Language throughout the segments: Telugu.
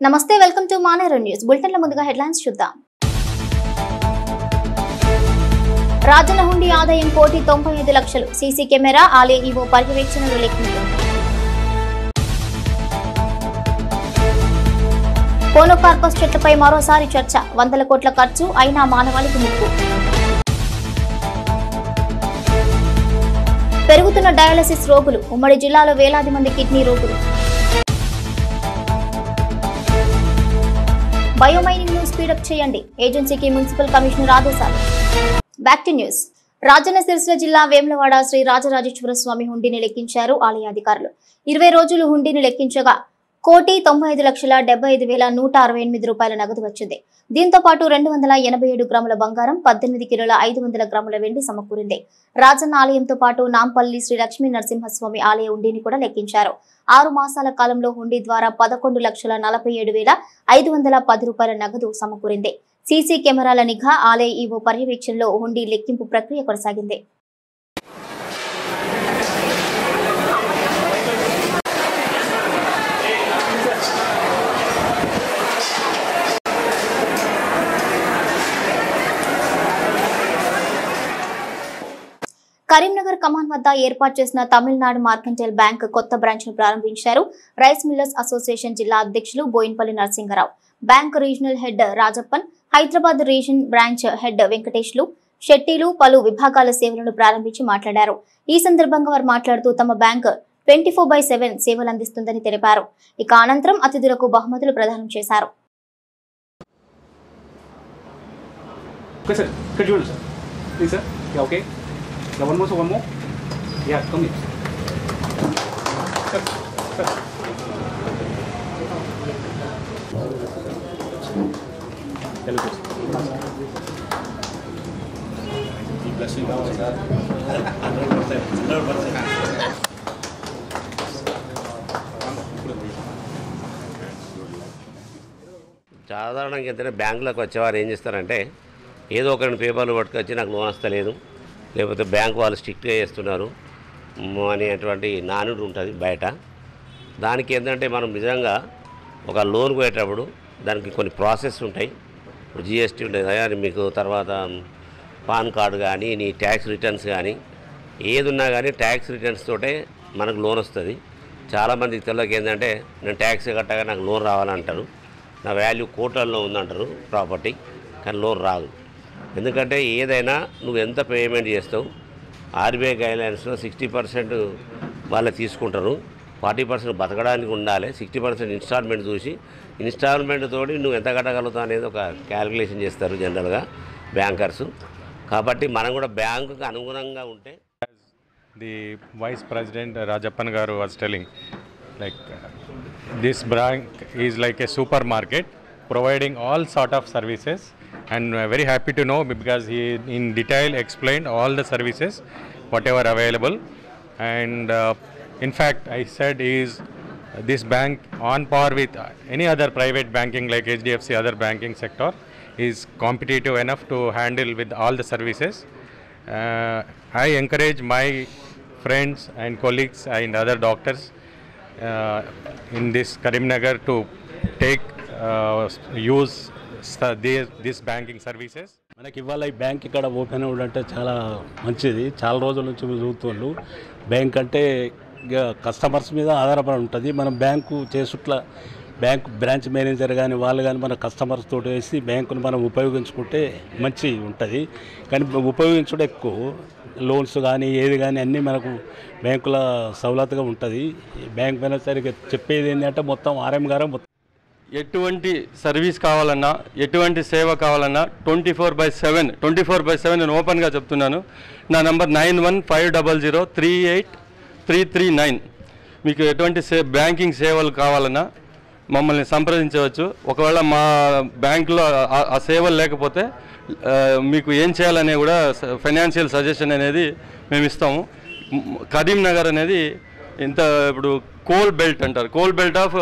నమస్తే welcome to Maneru news bulletin లో ముందుగా హెడ్లైన్స్ చూద్దాం. రాజన్న హుండీ ఆదాయం 1,95,00,000 సీసీ కెమెరా ఆలయ ఈవో పర్యవేక్షణలో లెక్కింపు. కోనోకార్పస్ చెట్లపై మరోసారి చర్చ 100 కోట్ల ఖర్చు అయినా మానవాళికి ముప్పు. పెరుగుతున్న డయాలసిస్ రోగులు ఉమ్మడి జిల్లాలో వేలాది మంది కిడ్నీ రోగులు. బయోమైనింగ్ ను స్పీడప్ చేయండి ఏజెన్సీకి మున్సిపల్ కమిషనర్ ఆదేశాలు. Back to news. Rajanna Sircilla జిల్లా వేములవాడ శ్రీ రాజరాజేశ్వర స్వామి హుండీని లెక్కించారు ఆలయ అధికారులు. 20 రోజులు హుండీని లెక్కించగా 1,95,75,168 రూపాయల నగదు వచ్చింది. దీంతో పాటు 287 గ్రాముల బంగారం, 18 కిలోల 500 గ్రాముల వెండి సమకూరింది. రాజన్న ఆలయంతో పాటు నాంపల్లి శ్రీ లక్ష్మీ నరసింహస్వామి ఆలయ హుండీని కూడా లెక్కించారు. 6 మాసాల కాలంలో హుండీ ద్వారా 11,47,510 రూపాయల నగదు సమకూరింది. సీసీ కెమెరాల నిఘా, ఆలయ ఈవో పర్యవేక్షణలో హుండీ లెక్కింపు ప్రక్రియ కొనసాగింది. కరీంనగర్ కమాన్ వద్ద ఏర్పాటు చేసిన తమిళనాడు మార్కంటైల్ బ్యాంక్ కొత్త బ్రాంచ్ ను ప్రారంభించారు రైస్ మిల్లర్స్ అసోసియేషన్ జిల్లా అధ్యక్షులు Boinpally Narasingarao. Bank regional head Rajappan, Hyderabad region branch head వెంకటేష్లు, షెట్టీలు పలు విభాగాల సేవలను ప్రారంభించి మాట్లాడారు. ఈ సందర్భంగా వారు మాట్లాడుతూ తమ బ్యాంక్ 24/7 సేవలు అందిస్తుందని తెలిపారు. ఇక అనంతరం అతిథులకు బహుమతులు ప్రదానం చేశారు. One more. Yeah, come here. Hello, sir. Bless you, sir. 100%. సాధారణంగా ఏంటంటే బ్యాంకులకు వచ్చేవారు ఏం చేస్తారంటే ఏదో ఒక 2 పేపర్లు పట్టుకొచ్చి నాకు లోన్ వస్తలేదు, లేకపోతే బ్యాంకు వాళ్ళు స్ట్రిక్ట్గా చేస్తున్నారు అనేటువంటి నానుడు ఉంటుంది బయట. దానికి ఏంటంటే మనం నిజంగా ఒక లోన్ పోయేటప్పుడు దానికి కొన్ని ప్రాసెస్ ఉంటాయి. ఇప్పుడు జిఎస్టీ ఉంటుంది కదా, మీకు తర్వాత పాన్ కార్డు కానీ, నీ ట్యాక్స్ రిటర్న్స్ కానీ, ఏది ఉన్నా కానీ ట్యాక్స్ రిటర్న్స్ తోటే మనకు లోన్ వస్తుంది. చాలామందికి తెలియక ఏంటంటే నేను ట్యాక్స్ కట్టగా నాకు లోన్ రావాలంటారు, నా వాల్యూ కోట్లలో ఉందంటారు ప్రాపర్టీ, కానీ లోన్ రాదు. ఎందుకంటే ఏదైనా నువ్వు ఎంత పేమెంట్ చేస్తావు, ఆర్బీఐ గైడ్లైన్స్లో 60% వాళ్ళే తీసుకుంటారు, 40% బతకడానికి ఉండాలి, 60% ఇన్స్టాల్మెంట్ చూసి ఇన్స్టాల్మెంట్ తోటి నువ్వు ఎంత కట్టగలుగుతావు అనేది ఒక క్యాలిక్యులేషన్ చేస్తారు జనరల్గా బ్యాంకర్స్. కాబట్టి మనం కూడా బ్యాంకుకి అనుగుణంగా ఉంటే. The Vice President Rajappan Garu was telling, like this bank is like a supermarket providing all sort of services, and very happy to know because he in detail explained all the services whatever available. And in fact I said is this bank on par with any other private banking like HDFC, other banking sector, is competitive enough to handle with all the services. I encourage my friends and colleagues and other doctors in this Karimnagar to take use this banking services. మనకి ఇవాళ ఈ బ్యాంక్ ఇక్కడ ఓపెన్ అవ్వడంటే చాలా మంచిది. చాలా రోజుల నుంచి చూస్తుండ్రు. బ్యాంక్ అంటే ఇక కస్టమర్స్ మీద ఆధారపడి ఉంటుంది. మనం బ్యాంకు చేసుట్ల బ్యాంక్ బ్రాంచ్ మేనేజర్ కానీ వాళ్ళు కానీ మన కస్టమర్స్ తోటి వేసి బ్యాంకును మనం ఉపయోగించుకుంటే మంచి ఉంటుంది. కానీ ఉపయోగించడం ఎక్కువ లోన్స్ కానీ ఏది కానీ అన్నీ మనకు బ్యాంకుల సౌలతుగా ఉంటుంది. బ్యాంక్ మేనేజర్ చెప్పేది ఏంటంటే మొత్తం ఆర్ఎం గారు ఎటువంటి సర్వీస్ కావాలన్నా, ఎటువంటి సేవ కావాలన్నా 24/7 నేను ఓపెన్గా చెప్తున్నాను. నా నంబర్ 9150038339. మీకు ఎటువంటి బ్యాంకింగ్ సేవలు కావాలన్నా మమ్మల్ని సంప్రదించవచ్చు. ఒకవేళ మా బ్యాంకులో ఆ సేవలు లేకపోతే మీకు ఏం చేయాలనే కూడా ఫైనాన్షియల్ సజెషన్ అనేది మేము ఇస్తాము. కరీంనగర్ అనేది ఇంత ఇప్పుడు కోల్ బెల్ట్ అంటారు, కోల్ బెల్ట్ ఆఫ్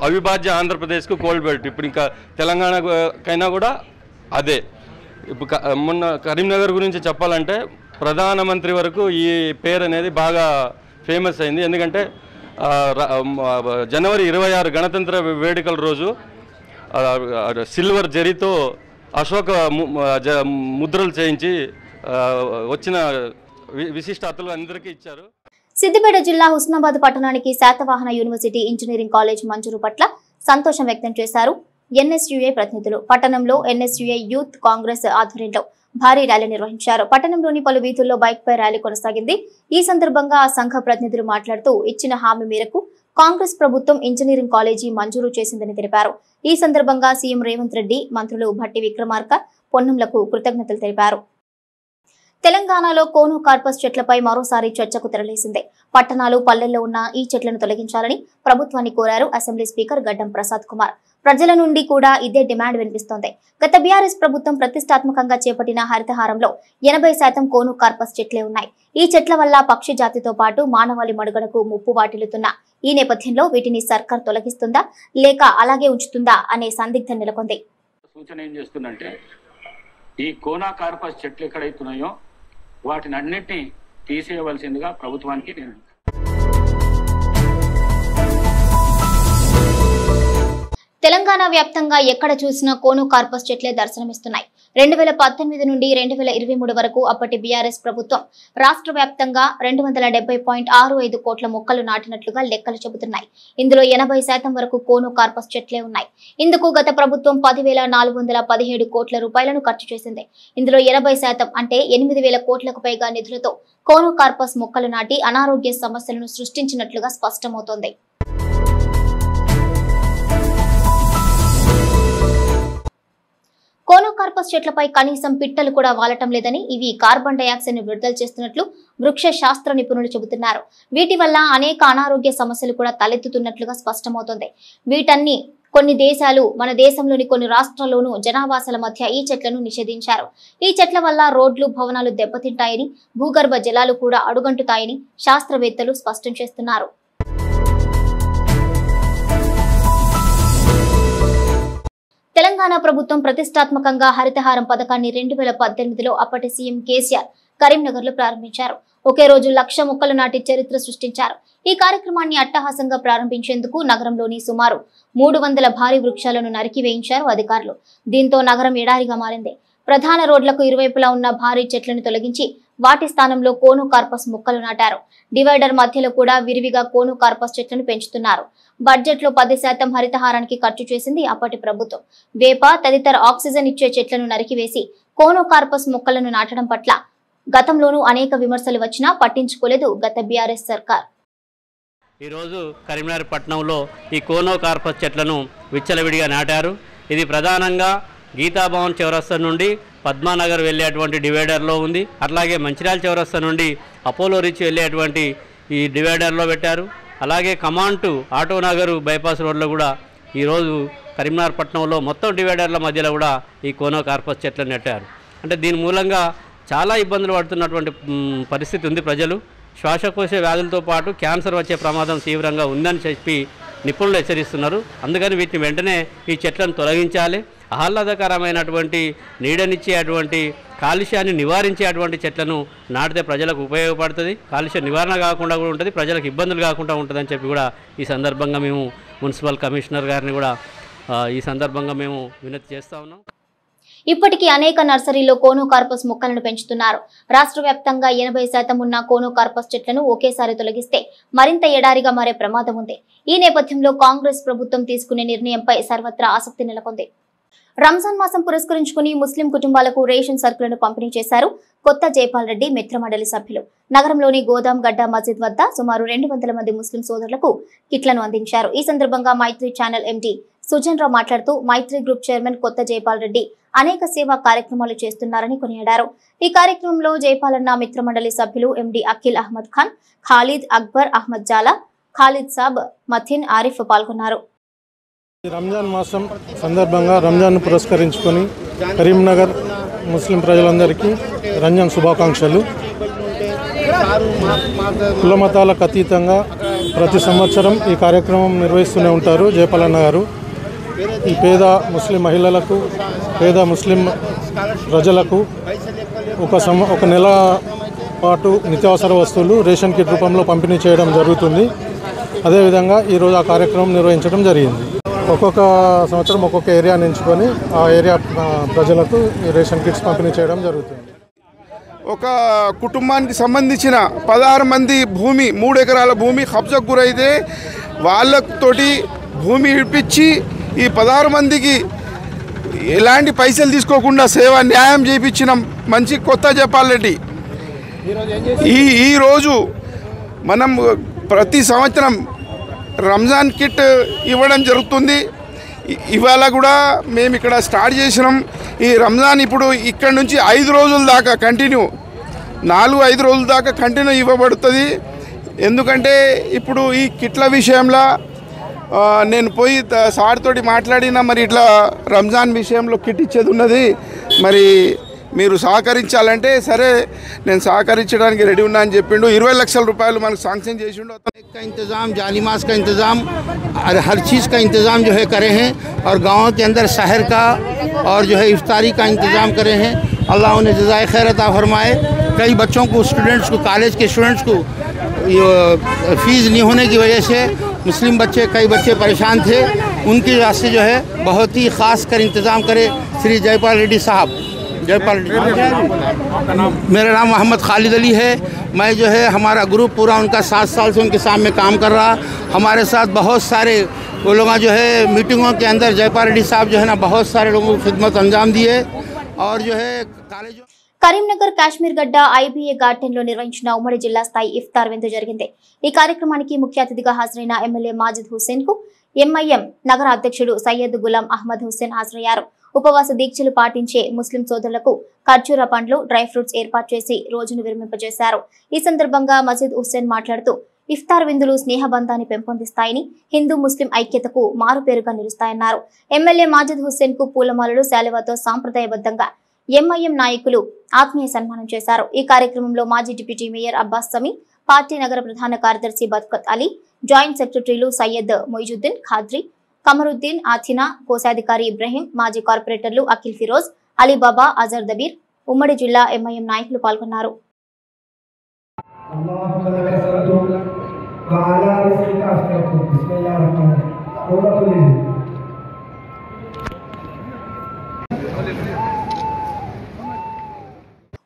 అవిభాజ్య ఆంధ్రప్రదేశ్కు కోల్ బెల్ట్. ఇప్పుడు ఇంకా తెలంగాణకైనా కూడా అదే. ఇప్పుడు మొన్న కరీంనగర్ గురించి చెప్పాలంటే ప్రధానమంత్రి వరకు ఈ పేరు అనేది బాగా ఫేమస్ అయింది. ఎందుకంటే జనవరి 26 గణతంత్ర వేడుకల రోజు సిల్వర్ జరీతో అశోక ముద్రలు చేయించి వచ్చిన విశిష్ట అతిథులు అందరికీ ఇచ్చారు. సిద్దిపేట జిల్లా హుస్నాబాద్ పట్టణానికి శాతవాహన యూనివర్సిటీ ఇంజనీరింగ్ కాలేజ్ మంజూరు పట్ల సంతోషం వ్యక్తం చేశారు ఎన్ఎస్యుఏ ప్రతినిధులు. పట్టణంలో ఎన్ఎస్యుఏ యూత్ కాంగ్రెస్ ఆధ్వర్యంలో భారీ ర్యాలీ నిర్వహించారు. పట్టణంలోని పలు వీధుల్లో బైక్ పై ర్యాలీ కొనసాగింది. ఈ సందర్భంగా ఆ సంఘ ప్రతినిధులు మాట్లాడుతూ ఇచ్చిన హామీ మేరకు కాంగ్రెస్ ప్రభుత్వం ఇంజనీరింగ్ కాలేజీ మంజూరు చేసిందని తెలిపారు. ఈ సందర్భంగా సీఎం రేవంత్ రెడ్డి, మంత్రులు భట్టి విక్రమార్క, పొన్నంలకు కృతజ్ఞతలు తెలిపారు. తెలంగాణలో కోనో కార్పస్ చెట్లపై మరోసారి చర్చకు తెరలేసిందే. పట్టణాలు, పల్లెల్లో ఉన్న ఈ చెట్లను తొలగించాలని ప్రభుత్వాన్ని కోరారు అసెంబ్లీ స్పీకర్ గడ్డం ప్రసాద్ కుమార్. ప్రజల నుండి కూడా ఇదే డిమాండ్ వినిపిస్తోంది. గత బీఆర్ఎస్ ప్రభుత్వం ప్రతిష్టాత్మకంగా చేపట్టిన హరితహారంలో 80% కోనో కార్పస్ చెట్లే ఉన్నాయి. ఈ చెట్ల వల్ల పక్షి జాతితో పాటు మానవాళి మనుగడకు ముప్పు వాటిల్లుతున్న ఈ నేపథ్యంలో వీటిని సర్కార్ తొలగిస్తుందా లేక అలాగే ఉంచుతుందా అనే సందిగ్ధం నెలకొంది. సూచన ఏం చేస్తుందంటే ఈ కోనా కార్పస్ చెట్లు ఎక్కడైతున్నాయో వాటిని అన్నిటినీ తీసేయవలసిందిగా ప్రభుత్వానికి నేను తెలంగాణ వ్యాప్తంగా ఎక్కడ చూసినా కోనో కార్పస్ చెట్లే దర్శనమిస్తున్నాయి. 2018 నుండి 2023 వరకు అప్పటి బీఆర్ఎస్ ప్రభుత్వం రాష్ట్ర వ్యాప్తంగా 270.65 కోట్ల మొక్కలు నాటినట్లుగా లెక్కలు చెబుతున్నాయి. ఇందులో 80% వరకు కోనో కార్పస్ చెట్లే ఉన్నాయి. ఇందుకు గత ప్రభుత్వం 10,417 కోట్ల రూపాయలను ఖర్చు చేసింది. ఇందులో 80% అంటే 8,000 కోట్లకు పైగా నిధులతో కోనో కార్పస్ మొక్కలు నాటి అనారోగ్య సమస్యలను సృష్టించినట్లుగా స్పష్టమవుతోంది. కోనో కార్పస్ చెట్లపై కనీసం పిట్టలు కూడా వాలటం లేదని, ఇవి కార్బన్ డయాక్సైడ్ ను విడుదల చేస్తున్నట్లు వృక్ష శాస్త్ర నిపుణులు చెబుతున్నారు. వీటి వల్ల అనేక అనారోగ్య సమస్యలు కూడా తలెత్తుతున్నట్లుగా స్పష్టమవుతోంది. వీటన్ని కొన్ని దేశాలు, మన దేశంలోని కొన్ని రాష్ట్రాల్లోనూ జనావాసాల మధ్య ఈ చెట్లను నిషేధించారు. ఈ చెట్ల వల్ల రోడ్లు, భవనాలు దెబ్బతింటాయని, భూగర్భ జలాలు కూడా అడుగంటుతాయని శాస్త్రవేత్తలు స్పష్టం చేస్తున్నారు. తెలంగాణ ప్రభుత్వం ప్రతిష్టాత్మకంగా హరితహారం పథకాన్ని 2018లో అప్పటి సీఎం కేసీఆర్ కరీంనగర్ లో ప్రారంభించారు. ఒకే రోజు 1,00,000 మొక్కలు నాటి చరిత్ర సృష్టించారు. ఈ కార్యక్రమాన్ని అట్టహాసంగా ప్రారంభించేందుకు నగరంలోని సుమారు 300 భారీ వృక్షాలను నరికివేయించారు అధికారులు. దీంతో నగరం ఎడారిగా మారింది. ప్రధాన రోడ్లకు ఇరువైపులా ఉన్న భారీ చెట్లను తొలగించి వాటి స్థానంలో కోనో కార్పస్ మొక్కలు నాటారు. డివైడర్ మధ్యలో కూడా విరివిగా కోనో కార్పస్ చెట్లను పెంచుతున్నారు. బడ్జెట్ లో 10% హరితహారానికి ఖర్చు చేసింది అప్పటి ప్రభుత్వం. వేప తదితర ఆక్సిజన్ ఇచ్చే చెట్లను నరికివేసి కోనో కార్పస్ మొక్కలను నాటడం పట్ల గతంలోనూ అనేక విమర్శలు వచ్చినా పట్టించుకోలేదు గత బీఆర్ఎస్ సర్కార్. ఈరోజు కరీంనగర్ పట్టణంలో ఈ కోనో కార్పస్ చెట్లను విచ్చలవిడిగా నాటారు. ఇది ప్రధానంగా గీతాభవన్ చౌరస్తా నుండి పద్మానగర్ వెళ్ళేటువంటి డివైడర్లో ఉంది. అట్లాగే మంచిర్యాల చౌరస్తా నుండి అపోలో రీచ్ వెళ్ళేటువంటి ఈ డివైడర్లో పెట్టారు. అలాగే కమాండ్ టు ఆటోనగర్ బైపాస్ రోడ్లో కూడా ఈరోజు కరీంనగర్ పట్టణంలో మొత్తం డివైడర్ల మధ్యలో కూడా ఈ కోనో కార్పస్ చెట్లను నెట్టారు. అంటే దీని మూలంగా చాలా ఇబ్బందులు పడుతున్నటువంటి పరిస్థితి ఉంది. ప్రజలు శ్వాసకోశ వ్యాధులతో పాటు క్యాన్సర్ వచ్చే ప్రమాదం తీవ్రంగా ఉందని చెప్పి నిపుణులు హెచ్చరిస్తున్నారు. అందుకని వీటిని వెంటనే ఈ చెట్లను తొలగించాలి. ఆహ్లాదకరమైనటువంటి నీడనిచ్చేటువంటి కాలుష్యాన్ని నివారించేటువంటి చెట్లను నాటితే ప్రజలకు ఉపయోగపడుతుంది. కాలుష్య నివారణ కాకుండా కూడా ఉంటుంది, ప్రజలకు ఇబ్బందులు కాకుండా ఉంటుందని చెప్పి కూడా ఈ సందర్భంగా మేము మున్సిపల్ కమిషనర్ గారిని కూడా ఈ సందర్భంగా మేము వినతి చేస్తా ఉన్నాం. ఇప్పటికీ అనేక నర్సరీల్లో కోనో కార్పస్ మొక్కలను పెంచుతున్నారు. రాష్ట్ర వ్యాప్తంగా 80% ఉన్న కోనో కార్పస్ చెట్లను ఒకేసారి తొలగిస్తే మరింత ఎడారిగా మారే ప్రమాదం ఉంది. ఈ నేపథ్యంలో కాంగ్రెస్ ప్రభుత్వం తీసుకునే నిర్ణయంపై సర్వత్రా ఆసక్తి నెలకొంది. రంజాన్ మాసం పురస్కరించుకుని ముస్లిం కుటుంబాలకు రేషన్ సరుకులను పంపిణీ చేశారు కొత్త జైపాల్ రెడ్డి మిత్రమండలి సభ్యులు. నగరంలోని గోదాం గడ్డ మస్జిద్ వద్ద సుమారు 200 మంది ముస్లిం సోదరులకు కిట్లను అందించారు. ఈ సందర్భంగా మైత్రి ఛానల్ ఎండీ సుజన్ రావు మాట్లాడుతూ మైత్రి గ్రూప్ చైర్మన్ కొత్త జైపాల్ రెడ్డి అనేక సేవా కార్యక్రమాలు చేస్తున్నారని కొనియాడారు. ఈ కార్యక్రమంలో జైపాలన్న మిత్రమండలి సభ్యులు ఎండీ అఖిల్ అహ్మద్ ఖాన్, ఖాలిద్ అక్బర్, అహ్మద్ జాలా, ఖాలిద్ సాబ్, మథిన్ ఆరిఫ్ పాల్గొన్నారు. రంజాన్ మాసం సందర్భంగా రంజాన్ పురస్కరించుకొని కరీంనగర్ ముస్లిం ప్రజలందరికీ రంజాన్ శుభాకాంక్షలు. కుల మతాలకు అతీతంగా ప్రతి సంవత్సరం ఈ కార్యక్రమం నిర్వహిస్తూనే ఉంటారు జయపాలన్న గారు. ఈ పేద ముస్లిం మహిళలకు, పేద ముస్లిం ప్రజలకు ఒక నెల పాటు నిత్యావసర వస్తువులు రేషన్ కిట్ రూపంలో పంపిణీ చేయడం జరుగుతుంది. అదేవిధంగా ఈరోజు ఆ కార్యక్రమం నిర్వహించడం జరిగింది. ఒక్కొక్క సంవత్సరం ఒక్కొక్క ఏరియాని ఎంచుకొని ఆ ఏరియా ప్రజలకు ఈ రేషన్ కిట్స్ పంపిణీ చేయడం జరుగుతుంది. ఒక కుటుంబానికి సంబంధించిన 16 మంది భూమి 3 ఎకరాల భూమి కబ్జాకు గురైతే వాళ్ళతోటి భూమి ఇప్పించి ఈ 16 మందికి ఎలాంటి పైసలు తీసుకోకుండా న్యాయం చేయించిన మంచి కొత్త జైపాల్ ఈరోజు మనం ప్రతి సంవత్సరం రంజాన్ కిట్ ఇవ్వడం జరుగుతుంది. ఇవాళ కూడా మేము ఇక్కడ స్టార్ట్ చేసినాం. ఈ రంజాన్ ఇప్పుడు ఇక్కడ నుంచి 5 రోజుల దాకా కంటిన్యూ 4-5 రోజుల దాకా కంటిన్యూ ఇవ్వబడుతుంది. ఎందుకంటే ఇప్పుడు ఈ కిట్ల విషయంలో నేను పోయి సార్ తోటి మాట్లాడినా, మరి ఇట్లా రంజాన్ విషయంలో కిట్ ఇచ్చేది ఉన్నది, మరి మీరు సహకరించాలంటే సరే నేను సహకరించడానికి రెడీ ఉన్నా అని చెప్పిండు. 20 లక్షల రూపాయలు మనకు శాంక్షన్ చేసిండు. का इंतज़ाम, जालिमास का इंतज़ाम और हर चीज़ का इंतज़ाम जो है करे हैं और गाँव के अंदर शहर का और जो है इफ्तारी का इंतज़ाम करे हैं. अल्लाह उन्हें जज़ाए खैर अता फरमाए. कई बच्चों को, स्टूडेंट्स को, कॉलेज के स्टूडेंट्स को फ़ीस नहीं होने की वजह से मुस्लिम बच्चे, कई बच्चे परेशान थे. उनके वास्ते जो है बहुत ही ख़ास कर इंतज़ाम करे श्री जयपाल रेड्डी साहब. जयपाल मेरा नाम मोहम्मद खालिद अली है. मैं जो है हमारा ग्रुप पूरा उनका 7 साल से उनके साथ में काम कर रहा. हमारे साथ बहुत सारे वो लोग जो है मीटिंगों के अंदर जयपाल रेड्डी साहब जो है ना बहुत सारे लोगों को खिदमत अंजाम दिए. और जो है कॉलेजों కరీంనగర్ కాశ్మీర్ గడ్డ ఐబీఏ గార్డెన్ లో నిర్వహించిన ఉమ్మడి జిల్లా స్థాయి ఇఫ్తార్ విందు జరిగింది. ఈ కార్యక్రమానికి ముఖ్య అతిథిగా హాజరైన ఎమ్మెల్యే మాజిద్ హుస్సేన్ కు ఎంఐఎం నగర అధ్యక్షుడు సయ్యద్ గులాం అహ్మద్ హుస్సేన్ హాజరయ్యారు. ఉపవాస దీక్షలు పాటించే ముస్లిం సోదరులకు ఖర్జూర పండ్లు, డ్రై ఫ్రూట్స్ ఏర్పాటు చేసి రోజును విరమింపజేశారు. ఈ సందర్భంగా మజీద్ హుస్సేన్ మాట్లాడుతూ ఇఫ్తార్ విందులు స్నేహబంధాన్ని పెంపొందిస్తాయని, హిందూ ముస్లిం ఐక్యతకు మారుపేరుగా నిలుస్తాయన్నారు. ఎమ్మెల్యే మాజిద్ హుస్సేన్ కు పూలమాలలు, శాలువాతో సాంప్రదాయబద్ధంగా ఎంఐఎం నాయకులు ఆత్మీయ సన్మానం చేశారు. ఈ కార్యక్రమంలో మాజీ డిప్యూటీ మేయర్ అబ్బాస్ సమీ, పార్టీ నగర ప్రధాన కార్యదర్శి బద్కత్ అలీ, జాయింట్ సెక్రటరీలు సయ్యద్ మొయిజుద్దీన్ ఖాద్రీ, కమరుద్దీన్ ఆథినా, కోశాధికారి ఇబ్రహీం, మాజీ కార్పొరేటర్లు అఖిల్ ఫిరోజ్, అలీబాబా, అజర్ దబీర్, ఉమ్మడి జిల్లా ఎంఐఎం నాయకులు పాల్గొన్నారు.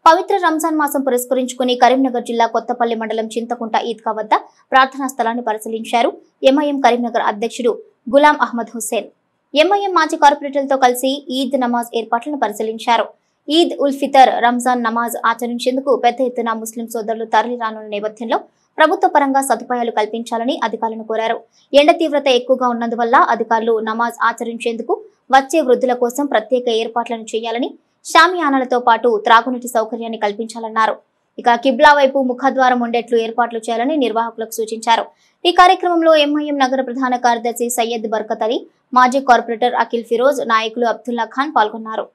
పవిత్ర రంజాన్ మాసం పురస్కరించుకుని కరీంనగర్ జిల్లా కొత్తపల్లి మండలం చింతకుంట ఈద్గా వద్ద ప్రార్థనా స్థలాన్ని పరిశీలించారు ఎంఐఎం కరీంనగర్ అధ్యక్షుడు గులాం అహ్మద్ హుస్సేన్. ఎంఐఎం మాజీ కార్పొరేటర్లతో కలిసి ఈద్ నమాజ్ ఏర్పాట్లను పరిశీలించారు. ఈద్ ఉల్ ఫితర్, రంజాన్ నమాజ్ ఆచరించేందుకు పెద్ద ఎత్తున ముస్లిం సోదరులు తరలి రానున్న నేపథ్యంలో ప్రభుత్వ పరంగా సదుపాయాలు కల్పించాలని అధికారులను కోరారు. ఎండ తీవ్రత ఎక్కువగా ఉన్నందువల్ల అధికారులు నమాజ్ ఆచరించేందుకు వచ్చే వృద్ధుల కోసం ప్రత్యేక ఏర్పాట్లను చేయాలని, షామియానాలతో పాటు త్రాగునీటి సౌకర్యాన్ని కల్పించాలన్నారు. ఇక కిబ్లా వైపు ముఖద్వారం ఉండేట్లు ఏర్పాట్లు చేయాలని నిర్వాహకులకు సూచించారు. ఈ కార్యక్రమంలో ఎంఐఎం నగర ప్రధాన కార్యదర్శి సయ్యద్ బర్కత్ అలీ, మాజీ కార్పొరేటర్ అఖిల్ ఫిరోజ్, నాయకులు అబ్దుల్లా ఖాన్ పాల్గొన్నారు.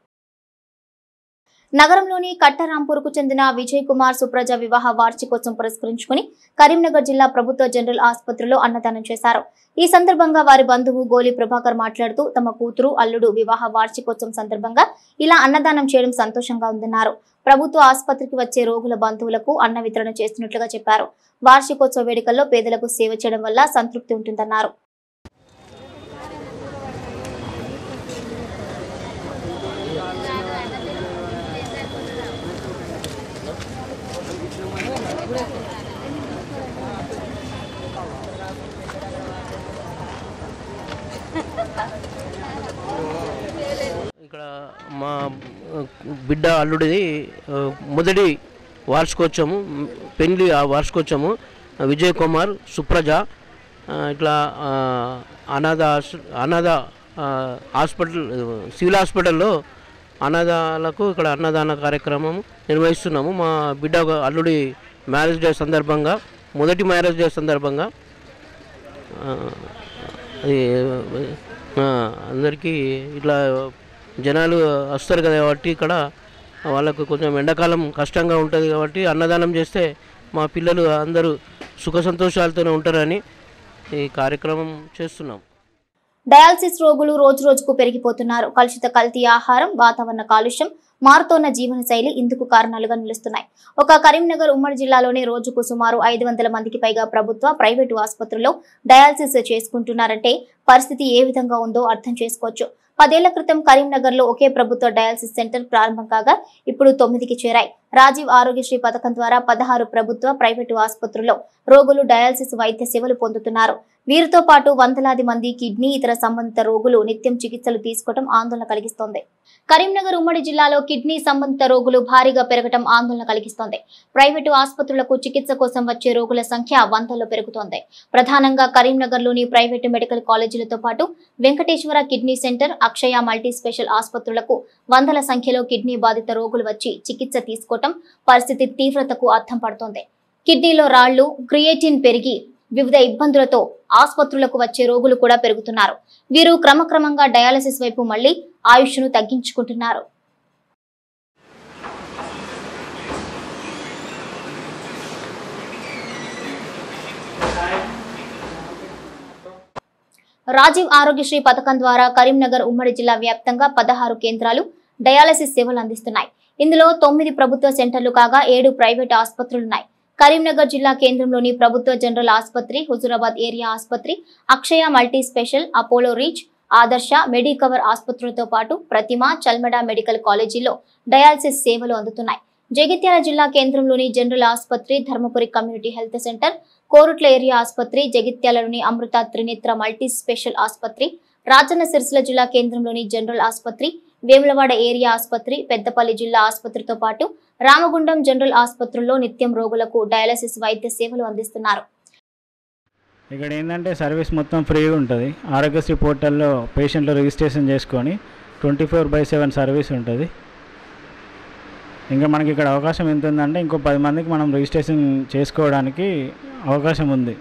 నగరంలోని కట్టరాంపూర్కు చెందిన విజయ్ కుమార్ సుప్రజ వివాహ వార్షికోత్సవం పురస్కరించుకుని కరీంనగర్ జిల్లా ప్రభుత్వ జనరల్ ఆసుపత్రిలో అన్నదానం చేశారు. ఈ సందర్భంగా వారి బంధువు గోలి ప్రభాకర్ మాట్లాడుతూ తమ కూతురు, అల్లుడు వివాహ వార్షికోత్సవం సందర్భంగా ఇలా అన్నదానం చేయడం సంతోషంగా ఉందన్నారు. ప్రభుత్వ ఆసుపత్రికి వచ్చే రోగుల బంధువులకు అన్న వితరణ చేస్తున్నట్లుగా చెప్పారు. వార్షికోత్సవ వేడుకల్లో పేదలకు సేవ చేయడం వల్ల సంతృప్తి ఉంటుందన్నారు. ఇక్కడ మా బిడ్డ అల్లుడిది మొదటి వార్షికోత్సవము, పెళ్లి వార్షికోత్సవము. విజయ్ కుమార్ సుప్రజ ఇట్లా అనాథ హాస్పిటల్, సివిల్ హాస్పిటల్లో అనాథాలకు ఇక్కడ అన్నదాన కార్యక్రమం నిర్వహిస్తున్నాము. మా బిడ్డ అల్లుడి మ్యారేజ్ డే సందర్భంగా, మొదటి మ్యారేజ్ డే సందర్భంగా అందరికీ ఇట్లా జనాలు వస్తారు కదా, కాబట్టి ఇక్కడ వాళ్ళకు కొంచెం ఎండాకాలం కష్టంగా ఉంటుంది కాబట్టి అన్నదానం చేస్తే మా పిల్లలు అందరూ సుఖ సంతోషాలతోనే ఉంటారని ఈ కార్యక్రమం చేస్తున్నాం. డయాలసిస్ రోగులు రోజు రోజుకు పెరిగిపోతున్నారు. కలుషిత కల్తీ ఆహారం, వాతావరణ కాలుష్యం, మారుతోన్న జీవనశైలి ఇందుకు కారణాలుగా నిలుస్తున్నాయి. ఒక కరీంనగర్ ఉమ్మడి జిల్లాలోనే రోజుకు సుమారు 500 మందికి పైగా ప్రభుత్వ, ప్రైవేటు ఆసుపత్రుల్లో డయాలసిస్ చేసుకుంటున్నారంటే పరిస్థితి ఏ విధంగా ఉందో అర్థం చేసుకోవచ్చు. 10 ఏళ్ల క్రితం కరీంనగర్ లో ఒకే ప్రభుత్వ డయాలసిస్ సెంటర్ ప్రారంభం కాగా ఇప్పుడు 9కి చేరాయి. రాజీవ్ ఆరోగ్యశ్రీ పథకం ద్వారా 16 ప్రభుత్వ, ప్రైవేటు ఆసుపత్రుల్లో రోగులు డయాలసిస్ వైద్య సేవలు పొందుతున్నారు. వీరితో పాటు వందలాది మంది కిడ్నీ, ఇతర సంబంధిత రోగులు నిత్యం చికిత్సలు తీసుకోవడం ఆందోళన కలిగిస్తోంది. కరీంనగర్ ఉమ్మడి జిల్లాలో కిడ్నీ సంబంధిత రోగులు భారీగా పెరగడం ఆందోళన కలిగిస్తోంది. ప్రైవేటు ఆసుపత్రులకు చికిత్స కోసం వచ్చే రోగుల సంఖ్య వందల్లో పెరుగుతోంది. ప్రధానంగా కరీంనగర్ లోని ప్రైవేటు మెడికల్ కాలేజీలతో పాటు వెంకటేశ్వర కిడ్నీ సెంటర్, అక్షయ మల్టీ స్పెషల్ ఆసుపత్రులకు వందల సంఖ్యలో కిడ్నీ బాధిత రోగులు వచ్చి చికిత్స తీసుకోవడం పరిస్థితి తీవ్రతకు అర్థం పడుతోంది. కిడ్నీలో రాళ్లు, క్రియేటిన్ పెరిగి వివిధ ఇబ్బందులతో ఆసుపత్రులకు వచ్చే రోగులు కూడా పెరుగుతున్నారు. వీరు క్రమక్రమంగా డయాలసిస్ వైపు మళ్లీ ఆయుష్ను తగ్గించుకుంటున్నారు. రాజీవ్ ఆరోగ్యశ్రీ పథకం ద్వారా కరీంనగర్ ఉమ్మడి జిల్లా వ్యాప్తంగా 16 కేంద్రాలు డయాలసిస్ సేవలు అందిస్తున్నాయి. ఇందులో 9 ప్రభుత్వ సెంటర్లు కాగా 7 ప్రైవేట్ ఆసుపత్రులున్నాయి. కరీంనగర్ జిల్లా కేంద్రంలోని ప్రభుత్వ జనరల్ ఆసుపత్రి, హుజూరాబాద్ ఏరియా ఆసుపత్రి, అక్షయ మల్టీ స్పెషల్, అపోలో రీచ్, ఆదర్శ, మెడికవర్ ఆసుపత్రులతో పాటు ప్రతిమ, చల్మడ మెడికల్ కాలేజీలో డయాలసిస్ సేవలు అందుతున్నాయి. జగిత్యాల జిల్లా కేంద్రంలోని జనరల్ ఆసుపత్రి, Dharmapuri community health centre, Korutla area ఆసుపత్రి, జగిత్యాలలోని అమృత త్రినేత్ర మల్టీ స్పెషల్ ఆసుపత్రి, రాజన్న సిరిసిల్ల జిల్లా కేంద్రంలోని జనరల్ ఆసుపత్రి, వేములవాడ ఏరియా ఆసుపత్రి, పెద్దపల్లి జిల్లా ఆసుపత్రితో పాటు రామగుండం జనరల్ ఆసుపత్రుల్లో నిత్యం రోగులకు డయాలసిస్ వైద్య సేవలు అందిస్తున్నారు. ఇక్కడ ఏంటంటే సర్వీస్ మొత్తం ఫ్రీగా ఉంటుంది. ఆరోగ్యశ్రీ పోర్టల్లో పేషెంట్లు రిజిస్ట్రేషన్ చేసుకొని 24/7 సర్వీస్ ఉంటుంది. ఇంకా మనకి ఇక్కడ అవకాశం ఎంత ఉందంటే ఇంకో 10 మందికి మనం రిజిస్ట్రేషన్ చేసుకోవడానికి అవకాశం ఉంది.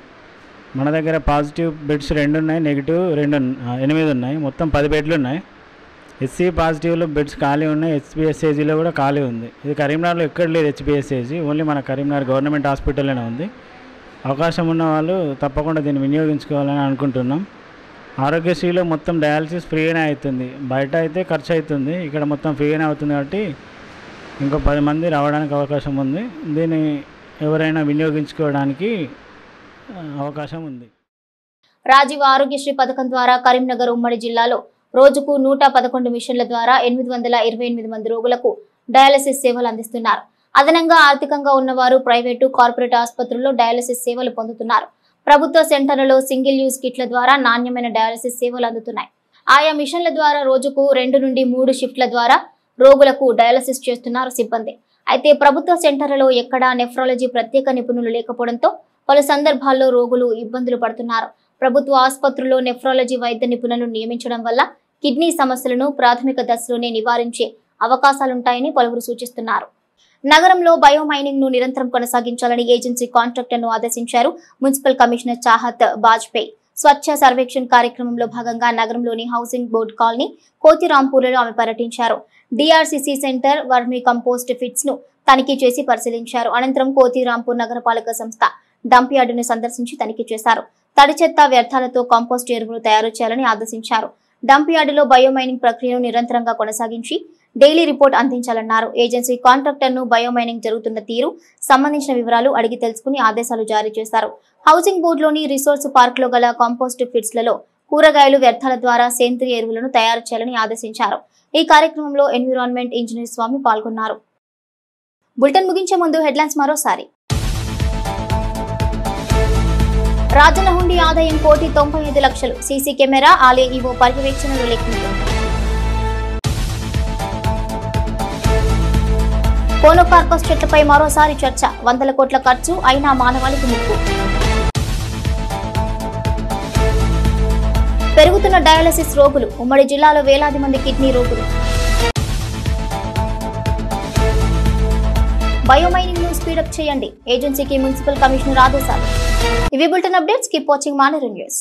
మన దగ్గర పాజిటివ్ బెడ్స్ 2 ఉన్నాయి, నెగిటివ్ 8 ఉన్నాయి. మొత్తం 10 బెడ్లు ఉన్నాయి. ఎస్సీ పాజిటివ్లో బెడ్స్ ఖాళీ ఉన్నాయి. హెచ్పిఎస్ఏజీలో కూడా ఖాళీ ఉంది. ఇది కరీంనగర్లో ఎక్కడ లేదు హెచ్పిఎస్ఏజీ, ఓన్లీ మన కరీంనగర్ గవర్నమెంట్ హాస్పిటల్లోనే ఉంది. అవకాశం ఉన్న వాళ్ళు తప్పకుండా దీన్ని వినియోగించుకోవాలని అనుకుంటున్నాం. ఆరోగ్యశ్రీలో మొత్తం డయాలసిస్ ఫ్రీగానే అవుతుంది. బయట అయితే ఖర్చు అవుతుంది, ఇక్కడ మొత్తం ఫ్రీగానే అవుతుంది. కాబట్టి ఇంకో 10 మంది రావడానికి అవకాశం ఉంది. దీన్ని ఎవరైనా వినియోగించుకోవడానికి అవకాశం ఉంది. రాజీవ్ ఆరోగ్యశ్రీ పథకం ద్వారా కరీంనగర్ ఉమ్మడి జిల్లాలో రోజుకు 111 మిషన్ల ద్వారా 828 మంది రోగులకు డయాలసిస్ సేవలు అందిస్తున్నారు. అదనంగా ఆర్థికంగా ఉన్నవారు ప్రైవేటు, కార్పొరేట్ ఆసుపత్రుల్లో డయాలసిస్ సేవలు పొందుతున్నారు. ప్రభుత్వ సెంటర్లలో సింగిల్ యూజ్ కిట్ల ద్వారా నాణ్యమైన డయాలసిస్ సేవలు అందుతున్నాయి. ఆయా మిషన్ల ద్వారా రోజుకు 2 నుండి 3 షిఫ్ట్ల ద్వారా రోగులకు డయాలసిస్ చేస్తున్నారు సిబ్బంది. అయితే ప్రభుత్వ సెంటర్లలో ఎక్కడా నెఫ్రాలజీ ప్రత్యేక నిపుణులు లేకపోవడంతో పలు సందర్భాల్లో రోగులు ఇబ్బందులు పడుతున్నారు. ప్రభుత్వ ఆసుపత్రుల్లో నెఫ్రాలజీ వైద్య నిపుణులను నియమించడం వల్ల కిడ్నీ సమస్యలను ప్రాథమిక దశలోనే నివారించే అవకాశాలుంటాయని పలువురు సూచిస్తున్నారు. నగరంలో బయోమైనింగ్ ను నిరంతరం కొనసాగించాలని ఏజెన్సీ కాంట్రాక్టర్ను ఆదేశించారు మున్సిపల్ కమిషనర్ చాహత్ బాజ్పేయి. స్వచ్ఛ సర్వేక్షణ్ కార్యక్రమంలో భాగంగా నగరంలోని హౌసింగ్ బోర్డు కాలనీ, కోతిరాంపూర్లలో ఆమె పర్యటించారు. DRCC centre, vermi compost fits ను తనిఖీ చేసి పరిశీలించారు. అనంతరం కోతిరాంపూర్ నగరపాలక సంస్థ డంప్ యార్డును సందర్శించి తనిఖీ చేశారు. తడి చెత్త, వ్యర్థాలతో కాంపోస్ట్ ఎరువులు తయారు చేయాలని ఆదేశించారు. డంప్ యార్డులో బయోమైనింగ్ ప్రక్రియను నిరంతరంగా కొనసాగించి డైలీ రిపోర్ట్ అందించాలన్నారు. ఏజెన్సీ కాంట్రాక్టర్ను బయోమైనింగ్ జరుగుతున్న తీరు సంబంధించిన వివరాలు అడిగి తెలుసుకుని ఆదేశాలు జారీ చేశారు. హౌసింగ్ బోర్డులోని రిసోర్స్ పార్క్ లో గల కాంపోస్ట్ ఫిట్స్లలో కూరగాయలు, వ్యర్థాల ద్వారా సేంద్రియ ఎరువులను తయారు చేయాలని ఆదేశించారు. ఈ కార్యక్రమంలో ఎన్విరాన్మెంట్ ఇంజనీర్ స్వామి పాల్గొన్నారు. బులెటిన్ ముగించే ముందు హెడ్లైన్స్ మరోసారి. రాజన్న హుండీ ఆదాయం 1,95,00,000. సీసీ కెమెరా, ఆలయ ఈవో పర్యవేక్షణలో లెక్కింపు. కోనో కార్పస్ చెట్లపై మరోసారి చర్చ. 100 కోట్ల ఖర్చు అయినా మానవాళికి ముప్పు. పెరుగుతున్న డయాలసిస్ రోగులు. ఉమ్మడి జిల్లాలో వేలాది మంది కిడ్నీ రోగులు. బయోమైనింగ్ ను స్పీడప్ చేయండి. ఏజెన్సీకి మున్సిపల్ కమిషనర్ ఆదేశాలు. ఇవి bulletin updates. Keep watching manner news.